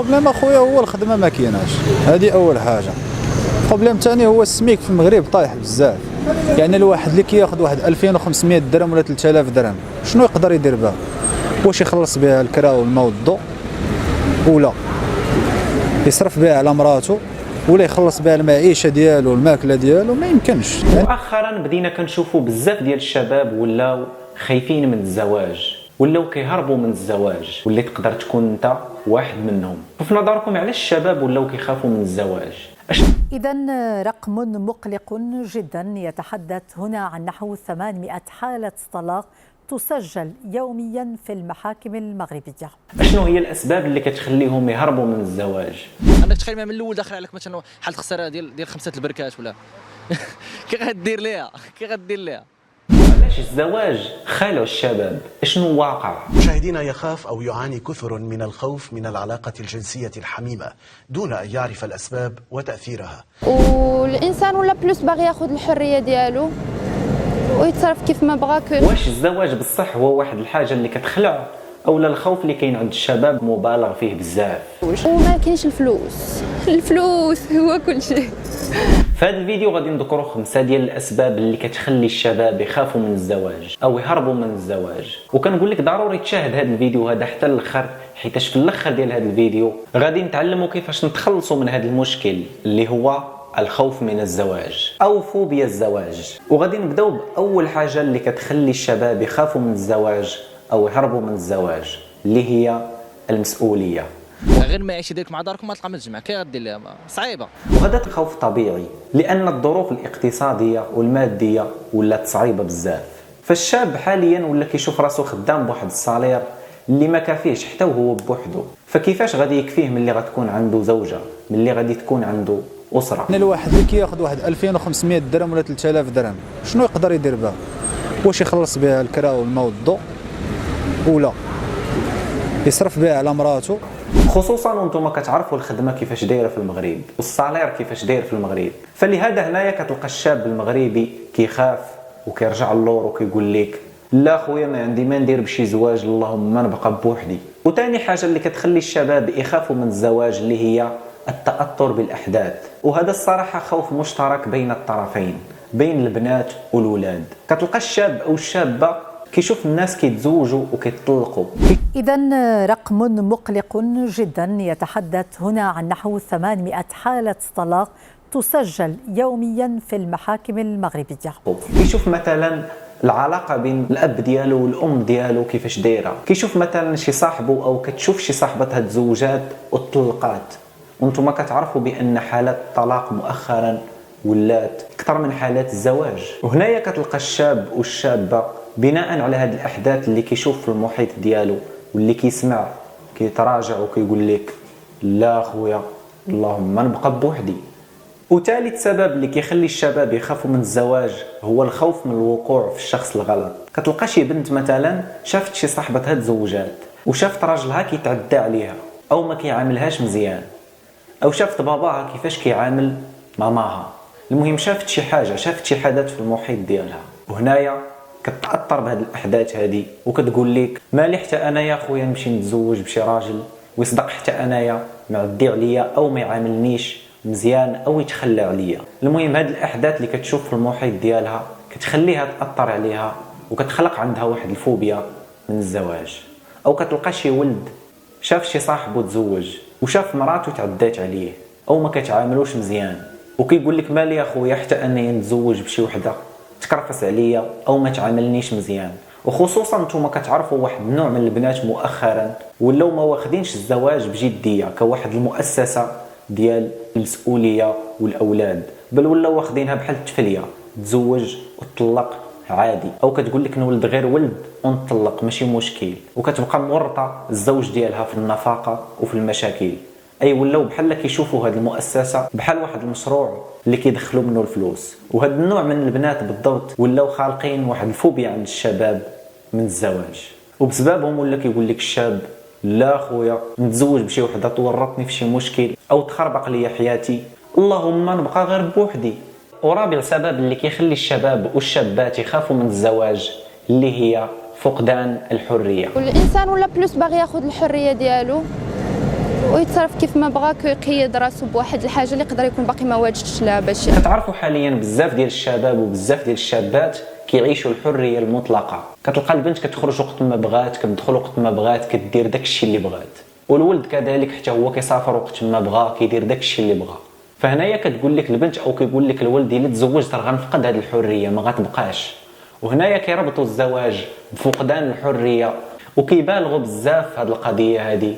البروبليم اخويا هو الخدمه ما كايناش، هذه اول حاجه. البروبليم الثاني هو السميك في المغرب طايح بزاف، يعني الواحد اللي كياخذ واحد 2500 درهم ولا 3000 درهم شنو يقدر يدير بها؟ واش يخلص بها الكرا والماء والضوء، ولا يصرف بها على مراته، ولا يخلص بها المعيشه ديالو الماكله ديالو؟ ما يمكنش. مؤخرا بدينا كنشوفوا بزاف ديال الشباب ولاو خايفين من الزواج، ولاو كيهربوا من الزواج، واللي تقدر تكون انت واحد منهم. وفي نظركم علاش الشباب ولاو كيخافوا من الزواج؟ إذا رقم مقلق جدا يتحدث هنا عن نحو 800 حالة طلاق تسجل يوميا في المحاكم المغربية. شنو هي الاسباب اللي كتخليهم يهربوا من الزواج؟ انك تخيل من الاول داخل عليك مثلا حاله خساره ديال 5 البركات ولا كي غدير ليها علاش الزواج خالع الشباب؟ شنو واقع؟ مشاهدينا، يخاف أو يعاني كثر من الخوف من العلاقة الجنسية الحميمة دون أن يعرف الأسباب وتأثيرها. والإنسان ولا بلوس باغي ياخذ الحرية ديالو ويتصرف كيف ما بغا. واش الزواج بصح هو واحد الحاجة اللي كتخلع، اولا الخوف اللي كاين عند الشباب مبالغ فيه بزاف؟ وما كاينش الفلوس هو كل شيء. في هذا الفيديو غادي نذكروا 5 ديال الاسباب اللي كتخلي الشباب يخافوا من الزواج او يهربوا من الزواج. وكنقول لك ضروري تشاهد هذا الفيديو هذا حتى الاخر، حيتاش في الاخر ديال هذا الفيديو غادي نتعلموا كيفاش نتخلصوا من هذا المشكل اللي هو الخوف من الزواج او فوبيا الزواج. وغادي نبداو باول حاجه اللي كتخلي الشباب يخافوا من الزواج او يهربوا من الزواج، اللي هي المسؤوليه. غير المعيشه ديالك مع داركم ما تلقى ما تجمع، كي غدير لها صعيبه. وهذا الخوف طبيعي لان الظروف الاقتصاديه والماديه ولات صعيبه بزاف، فالشاب حاليا ولا كيشوف راسو خدام بواحد الصالير اللي ما كافيهش حتى وهو بوحدو، فكيفاش غادي يكفيه ملي غتكون عنده زوجه، ملي غادي تكون عنده اسره؟ الواحد اللي كياخذ واحد 2500 درهم ولا 3000 درهم شنو يقدر يدير بها؟ واش يخلص بها الكرا والماء والضوء، ولا يصرف بها على مراته؟ خصوصا وانتم كتعرفوا الخدمه كيفاش دايره في المغرب والصالير كيفاش داير في المغرب. فلهذا هنايا كتلقى الشاب المغربي كيخاف وكيرجع للور وكيقول لك لا خويا ما عندي ما ندير بشي زواج، اللهم نبقى بوحدي. وثاني حاجه اللي كتخلي الشباب يخافوا من الزواج اللي هي التاثر بالاحداث. وهذا الصراحه خوف مشترك بين الطرفين، بين البنات والولاد. كتلقى الشاب او الشابه كيشوف الناس كيتزوجوا وكيطلقوا. إذا رقم مقلق جدا يتحدث هنا عن نحو 800 حالة طلاق تسجل يوميا في المحاكم المغربية. كيشوف مثلا العلاقه بين الاب ديالو والام ديالو كيفاش دايره، كيشوف مثلا شي صاحبه او كتشوف شي صاحبه هاد الزوجات وطلقات. وانتم كتعرفوا بان حالات الطلاق مؤخرا ولات اكثر من حالات الزواج. وهنايا كتلقى الشاب والشابه بناء على هذه الاحداث اللي كيشوف في المحيط ديالو واللي كيسمع كيتراجع وكيقول لك لا خويا اللهم نبقى بوحدي. وثالث سبب اللي كيخلي الشباب يخافوا من الزواج هو الخوف من الوقوع في الشخص الغلط. كتلقى شي بنت مثلا شافت شي صاحبه هاد زوجات وشافت راجلها كيتعدى عليها او ما كيعاملهاش مزيان، او شافت باباها كيفاش كيعامل ماماها. المهم شافت شي حاجه، شافت شي حدث في المحيط ديالها، وهنايا كتاثر بهذه الاحداث هذه وكتقول لك مالي حتى انا يا خويا نمشي نتزوج بشي راجل ويصدق حتى انايا معدي عليا او ما يعاملنيش مزيان او يتخلى عليا. المهم هذه الاحداث اللي كتشوف في المحيط ديالها كتخليها تاثر عليها وكتخلق عندها واحد الفوبيا من الزواج. او كتلقى شي ولد شاف شي صاحبه تزوج وشاف مراته تعدات عليه او ما كتعاملوش مزيان، وكيقول لك مالي يا خويا حتى انايا نتزوج بشي وحده تكرفس عليا او ما تعاملنيش مزيان. وخصوصا نتوما كتعرفوا واحد النوع من البنات مؤخرا ولاو ما واخدينش الزواج بجديه كواحد المؤسسه ديال المسؤوليه والاولاد، بل ولاو واخدينها بحال التفليه، تزوج وتطلق عادي، او كتقول لك نولد غير ولد ونطلق ماشي مشكل، وكتبقى مورطه الزوج ديالها في النفقه وفي المشاكل. اي ولاو بحال كيشوفوا هذه المؤسسه بحال واحد المشروع اللي كيدخلوا منه الفلوس. وهذا النوع من البنات بالضبط ولاو خالقين واحد الفوبيا عند الشباب من الزواج، وبسببهم ولا كيقول لك الشاب لا خويا نتزوج بشي وحده تورطني في شي مشكل او تخربق لي حياتي، اللهم نبقى غير بوحدي. ورابع سبب اللي كيخلي الشباب والشابات يخافوا من الزواج اللي هي فقدان الحريه. والانسان ولا بلوس باغي ياخذ الحريه ديالو ويتصرف كيف ما بغا، كيقيد راسو بواحد الحاجه اللي يقدر يكون باقي ما واجدش لها باش. كتعرفوا حاليا بزاف ديال الشباب وبزاف ديال الشابات كيعيشوا الحريه المطلقه. كتلقى البنت كتخرج وقت ما بغات، كتدخل وقت ما بغات، كدير داكشي اللي بغات، والولد كذلك حتى هو كيسافر وقت ما بغا، كيدير داكشي اللي بغا. فهنايا كتقول لك البنت او كيقول لك الولد الا تزوجت راه غنفقد هذه الحريه، ما غتبقاش. وهنايا كيربطوا الزواج بفقدان الحريه وكيبالغوا بزاف في هذه القضيه هذه،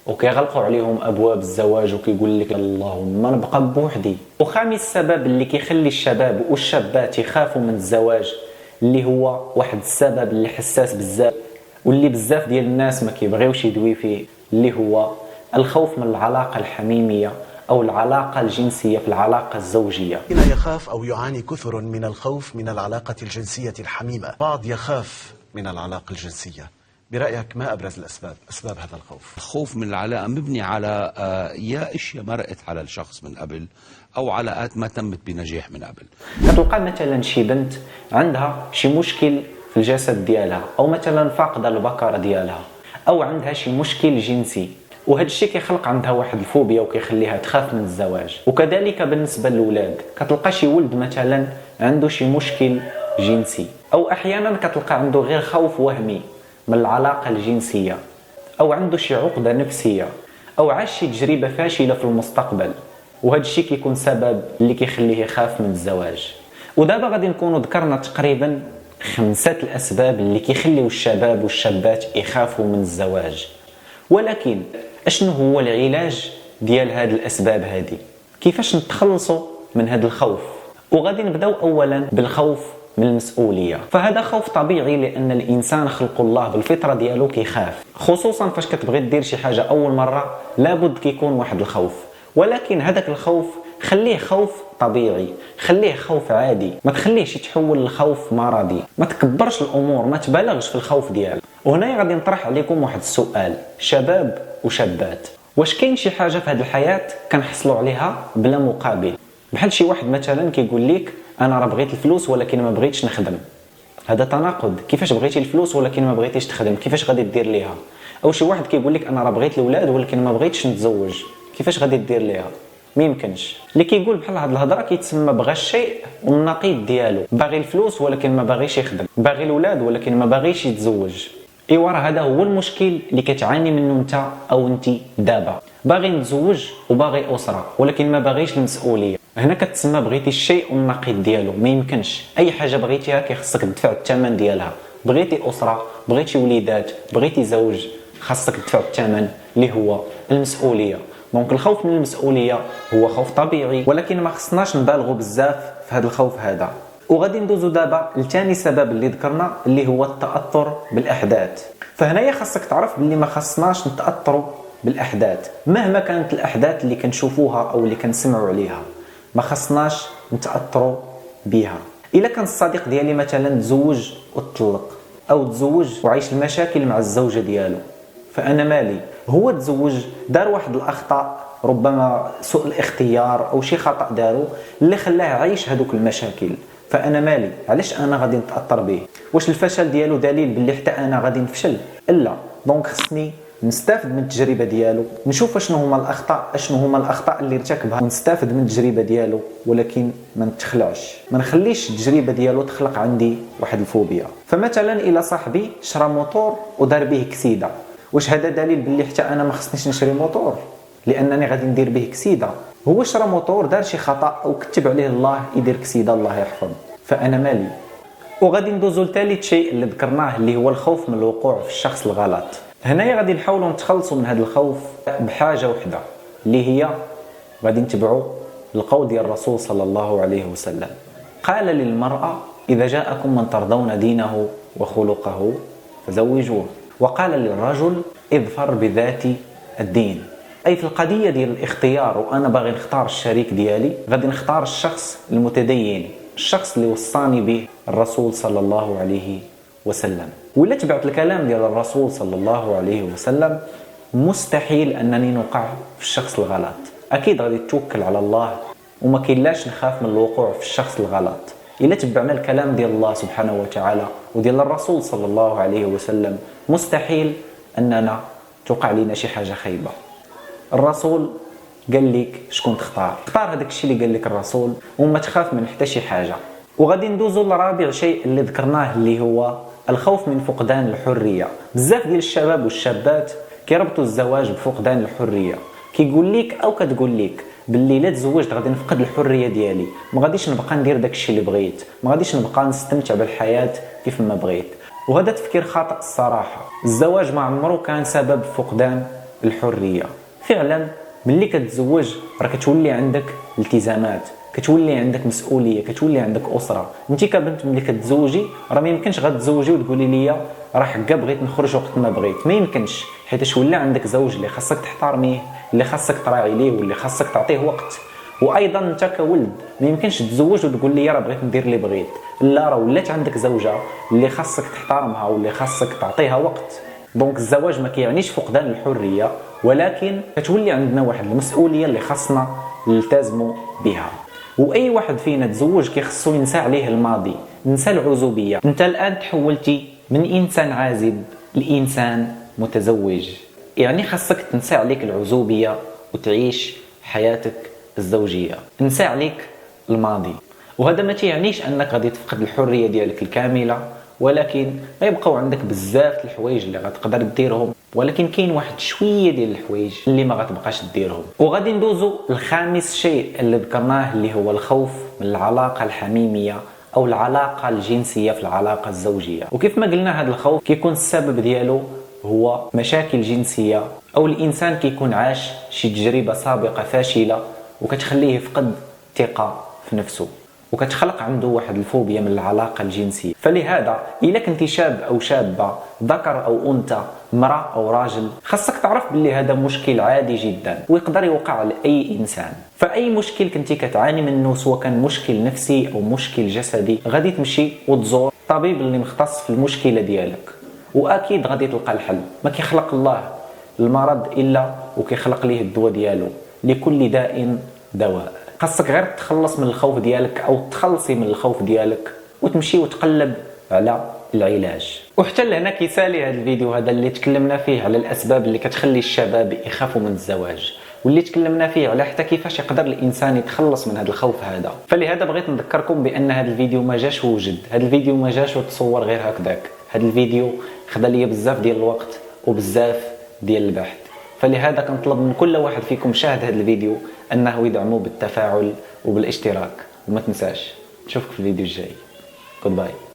وكيغلقوا عليهم ابواب الزواج وكيقول لك اللهم نبقى بوحدي. وخامس سبب اللي كيخلي الشباب والشابات يخافوا من الزواج، اللي هو واحد السبب اللي حساس بزاف واللي بزاف ديال الناس ما كيبغيوش يدوي فيه، اللي هو الخوف من العلاقه الحميميه او العلاقه الجنسيه في العلاقه الزوجيه. يخاف أو يعاني كثر من الخوف من العلاقة الجنسية الحميمة. بعض يخاف من العلاقة الجنسية. برأيك ما أبرز أسباب هذا الخوف؟ الخوف من العلاقة مبني على يا اشياء مرقت على الشخص من قبل او علاقات ما تمت بنجاح من قبل. كتلقى مثلا شي بنت عندها شي مشكل في الجسد ديالها، او مثلا فاقده البكره ديالها، او عندها شي مشكل جنسي، وهذا الشيء كيخلق عندها واحد الفوبيا وكيخليها تخاف من الزواج. وكذلك بالنسبه للولاد، كتلقى شي ولد مثلا عنده شي مشكل جنسي، او احيانا كتلقى عنده غير خوف وهمي من العلاقه الجنسيه، او عنده شي عقده نفسيه، او عاش شي تجربه فاشله في المستقبل، وهذا الشيء كيكون سبب اللي كيخليه يخاف من الزواج. ودابا غادي نكونوا ذكرنا تقريبا 5 الاسباب اللي كيخليو الشباب والشابات يخافوا من الزواج. ولكن اشنو هو العلاج ديال هذه الاسباب هذه؟ كيفاش نتخلصوا من هذا الخوف؟ وغادي نبداو اولا بالخوف من المسؤوليه. فهذا خوف طبيعي لان الانسان خلق الله بالفطره ديالو كيخاف، خصوصا فاش كتبغي دير شي حاجه اول مره لابد كيكون واحد الخوف. ولكن هذاك الخوف خليه خوف طبيعي، خليه خوف عادي، ما تخليهش يتحول لخوف مرضي، ما تكبرش الامور، ما تبالغش في الخوف ديالك. وهنا غادي نطرح عليكم واحد السؤال شباب وشابات، واش كاين شي حاجه في هذه الحياه كنحصلوا عليها بلا مقابل؟ بحال شي واحد مثلا كيقول لك انا راه بغيت الفلوس ولكن ما بغيتش نخدم. هذا تناقض، كيفاش بغيتي الفلوس ولكن ما بغيتيش تخدم؟ كيفاش غادي دير ليها؟ او شي واحد كيقول لك انا راه بغيت الاولاد ولكن ما بغيتش نتزوج، كيفاش غادي دير ليها؟ ما يمكنش. اللي كيقول بحال هاد الهضره كيتسمى بغى الشيء والنقيض ديالو، باغي الفلوس ولكن ما باغيش يخدم، باغي الاولاد ولكن ما باغيش يتزوج. ايوا راه هذا هو المشكل اللي كتعاني منه انت او انت دابا، باغي نتزوج وباغي اسره ولكن ما باغيش المسؤوليه. هنا كتسمى بغيتي الشيء والنقيض ديالو. ما يمكنش، اي حاجه بغيتيها كيخصك تدفع الثمن ديالها. بغيتي اسره، بغيتي وليدات، بغيتي زوج، خاصك تدفع الثمن اللي هو المسؤوليه. دونك الخوف من المسؤوليه هو خوف طبيعي، ولكن ما خصناش نبالغوا بزاف في هذا الخوف هذا. وغادي ندوزو دابا لثاني سبب اللي ذكرنا اللي هو التاثر بالاحداث. فهنايا خاصك تعرف باللي ما خصناش نتاثروا بالاحداث مهما كانت الاحداث اللي كنشوفوها او اللي كنسمعوا عليها، ما خصناش نتاثروا بها. الا كان الصديق ديالي مثلا تزوج وطلق، او تزوج وعيش المشاكل مع الزوجه ديالو، فانا مالي؟ هو تزوج دار واحد الاخطاء، ربما سوء الاختيار او شي خطا دارو اللي خلاه يعيش هذوك المشاكل، فانا مالي؟ علاش انا غادي نتاثر به؟ واش الفشل ديالو دليل باللي حتى انا غادي نفشل؟ لا. دونك خصني نستافد من التجربه ديالو، نشوف اشنو هما الاخطاء اللي ارتكبها ونستافد من التجربه ديالو، ولكن ما نتخلعش، ما نخليش التجربه ديالو تخلق عندي واحد الفوبيا. فمثلا الى صاحبي شرى موتور ودار به كسيده، واش هذا دليل باللي حتى انا ما خصنيش نشري موتور لانني غادي ندير به كسيده؟ هو شرى موتور دار شي خطا او كتب عليه الله يدير كسيده الله يحفظ، فانا مالي؟ وغادي ندوزو لثالث شيء اللي ذكرناه اللي هو الخوف من الوقوع في الشخص الغلط. هنايا غادي نحاولوا نتخلصوا من هذا الخوف بحاجه وحده اللي هي غادي نتبعوا القول ديال الرسول صلى الله عليه وسلم. قال للمرأة إذا جاءكم من ترضون دينه وخلقه فزوجوه، وقال للرجل اظفر بذات الدين. أي في القضية ديال الاختيار وأنا باغي نختار الشريك ديالي غادي نختار الشخص المتدين، الشخص اللي وصاني به الرسول صلى الله عليه وسلم. ولا تبعت الكلام ديال الرسول صلى الله عليه وسلم مستحيل أنني نوقع في الشخص الغلط. أكيد غادي توكل على الله وما كاينلاش نخاف من الوقوع في الشخص الغلط. إلا تبعنا الكلام ديال الله سبحانه وتعالى وديال الرسول صلى الله عليه وسلم مستحيل أننا توقع لنا شي حاجة خايبة. الرسول قال لك شكون تختار هذاك الشيء اللي قال لك الرسول، وما تخاف من حتى شي حاجه. وغادي ندوزو لرابع شيء اللي ذكرناه اللي هو الخوف من فقدان الحريه. بزاف ديال الشباب والشابات كيربطوا الزواج بفقدان الحريه، كيقول لك او كتقول لك باللي لا تزوجت غادي نفقد الحريه ديالي، ما غاديش نبقى ندير داك الشيء اللي بغيت، ما غاديش نبقى نستمتع بالحياه كيف ما بغيت. وهذا تفكير خاطئ الصراحه. الزواج ما عمره كان سبب فقدان الحريه. فعلا ملي كتزوج راه كتولي عندك التزامات، كتولي عندك مسؤوليه، كتولي عندك اسره. انت كبنت ملي كتزوجي راه ما يمكنش غتزوجي وتقولي لي راه حكا بغيت نخرج وقت ما بغيت، ما يمكنش، حيت ولا عندك زوج اللي خاصك تحترميه، اللي خاصك تراعي ليه، واللي خاصك تعطيه وقت. وايضا انت كولد ما يمكنش تتزوج وتقول لي راه بغيت ندير اللي بغيت، لا، راه ولات عندك زوجه اللي خاصك تحترمها واللي خاصك تعطيها وقت. دونك الزواج ما كيعنيش فقدان الحريه، ولكن كتولي عندنا واحد المسؤوليه اللي خاصنا نلتزموا بها. واي واحد فينا تزوج كيخصو ينسى عليه الماضي، نسى العزوبيه. انت الان تحولتي من انسان عازب لانسان متزوج، يعني خاصك تنسى عليك العزوبيه وتعيش حياتك الزوجيه، نسى عليك الماضي. وهذا ما تيعنيش انك غادي تفقد الحريه ديالك الكامله، ولكن غيبقاو عندك بزاف الحوايج اللي غتقدر ديرهم، ولكن كاين واحد شويه ديال الحوايج اللي ما غتبقاش ديرهم. وغادي ندوزو الخامس شيء اللي ذكرناه اللي هو الخوف من العلاقه الحميميه او العلاقه الجنسيه في العلاقه الزوجيه. وكيف ما قلنا هذا الخوف كيكون السبب ديالو هو مشاكل جنسيه، او الانسان كيكون عاش شي تجربه سابقه فاشله وكتخليه يفقد الثقه في نفسه، وكتخلق عنده واحد الفوبيا من العلاقه الجنسيه. فلهذا الا كنتي شاب او شابه، ذكر او انثى، امراه او راجل، خاصك تعرف باللي هذا مشكل عادي جدا ويقدر يوقع لاي انسان. فاي مشكل كنتي كتعاني منه، سواء كان مشكل نفسي او مشكل جسدي، غادي تمشي وتزور الطبيب اللي مختص في المشكله ديالك، واكيد غادي تلقى الحل. ما كيخلق الله المرض الا وكيخلق ليه الدواء ديالو، لكل داء دواء. خاصك غير تخلص من الخوف ديالك او تخلصي من الخوف ديالك وتمشي وتقلب على العلاج. وحتى لهنا كيسالي هذا الفيديو هذا اللي تكلمنا فيه على الاسباب اللي كتخلي الشباب يخافوا من الزواج، واللي تكلمنا فيه على حتى كيفاش يقدر الانسان يتخلص من هذا الخوف هذا. فلهذا بغيت نذكركم بان هذا الفيديو ما جاش وجد، هذا الفيديو ما جاش وتصور غير هكذاك، هذا الفيديو خدا لي بزاف ديال الوقت وبزاف ديال البحث. فلهذا كنطلب من كل واحد فيكم شاهد هذا الفيديو انه يدعمه بالتفاعل وبالاشتراك، وما تنساش نشوفك في الفيديو الجاي. Goodbye.